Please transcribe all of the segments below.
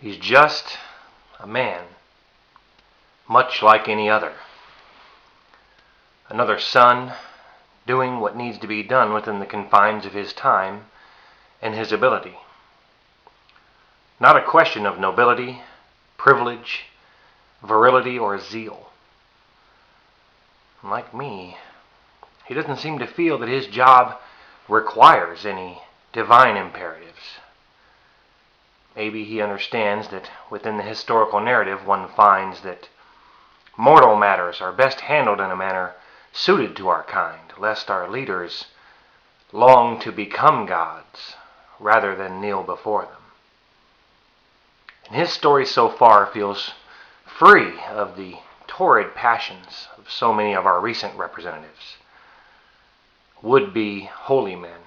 He's just a man, much like any other. Another son doing what needs to be done within the confines of his time and his ability. Not a question of nobility, privilege, virility, or zeal. Like me, he doesn't seem to feel that his job requires any divine imperatives. Maybe he understands that within the historical narrative one finds that mortal matters are best handled in a manner suited to our kind, lest our leaders long to become gods rather than kneel before them. And his story so far feels free of the torrid passions of so many of our recent representatives, would-be holy men,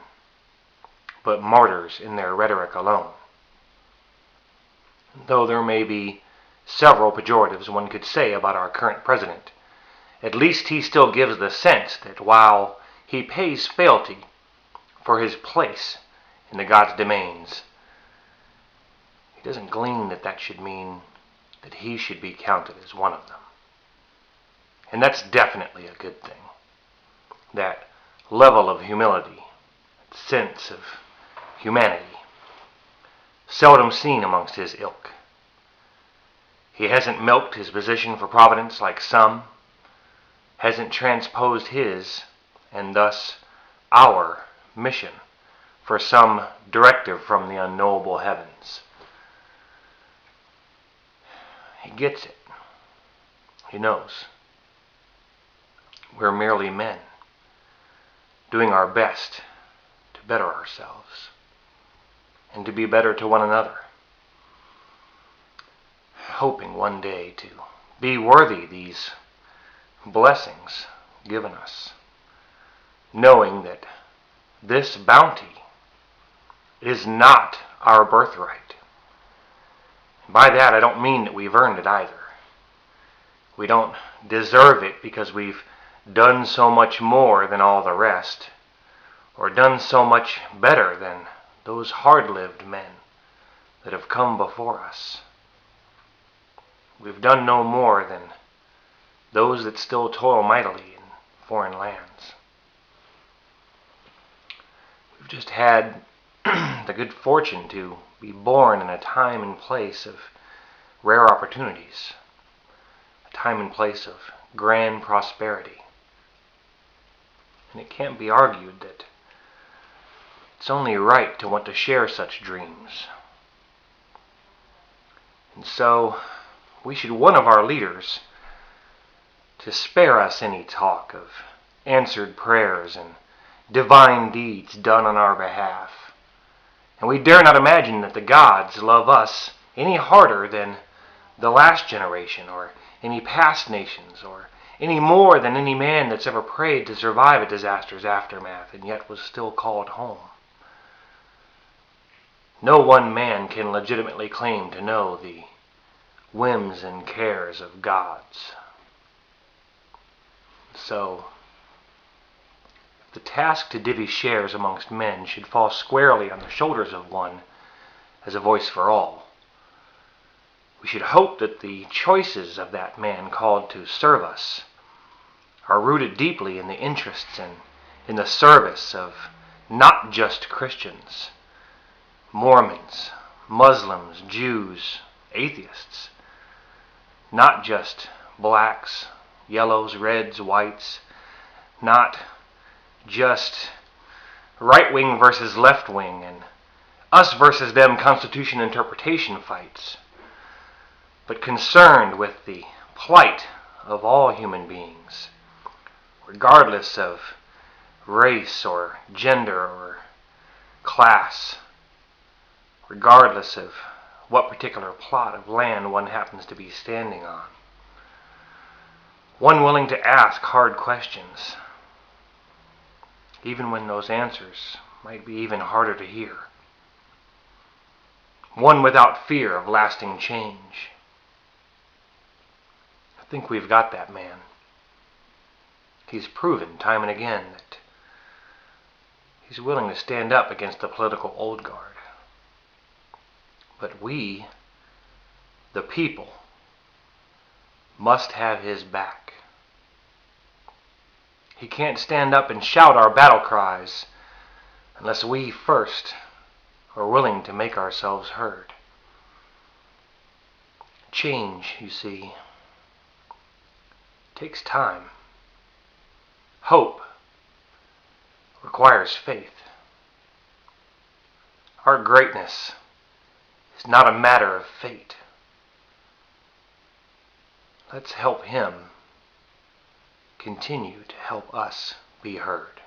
but martyrs in their rhetoric alone. Though there may be several pejoratives one could say about our current president, at least he still gives the sense that while he pays fealty for his place in the God's domains, he doesn't glean that that should mean that he should be counted as one of them. And that's definitely a good thing. That level of humility, that sense of humanity, seldom seen amongst his ilk. He hasn't milked his position for providence like some, hasn't transposed his, and thus our, mission for some directive from the unknowable heavens. He gets it. He knows. We're merely men, doing our best to better ourselves and to be better to one another, hoping one day to be worthy these blessings given us, knowing that this bounty is not our birthright. By that I don't mean that we've earned it either. We don't deserve it because we've done so much more than all the rest, or done so much better than those hard-lived men that have come before us. We've done no more than those that still toil mightily in foreign lands. We've just had the good fortune to be born in a time and place of rare opportunities, a time and place of grand prosperity. And it can't be argued that it's only right to want to share such dreams. And so we should want of our leaders to spare us any talk of answered prayers and divine deeds done on our behalf. And we dare not imagine that the gods love us any harder than the last generation or any past nations, or any more than any man that's ever prayed to survive a disaster's aftermath and yet was still called home. No one man can legitimately claim to know the whims and cares of gods. So, if the task to divvy shares amongst men should fall squarely on the shoulders of one as a voice for all, we should hope that the choices of that man called to serve us are rooted deeply in the interests and in the service of not just Christians, Mormons, Muslims, Jews, atheists, not just blacks, yellows, reds, whites, not just right-wing versus left-wing and us versus them Constitution interpretation fights, but concerned with the plight of all human beings, regardless of race or gender or class, regardless of what particular plot of land one happens to be standing on. One willing to ask hard questions, even when those answers might be even harder to hear. One without fear of lasting change. I think we've got that man. He's proven time and again that he's willing to stand up against the political old guard. But we the people, must have his back. He can't stand up and shout our battle cries unless we first are willing to make ourselves heard. Change, you see, takes time. Hope requires faith. Our greatness is not a matter of fate. Let's help him continue to help us be heard.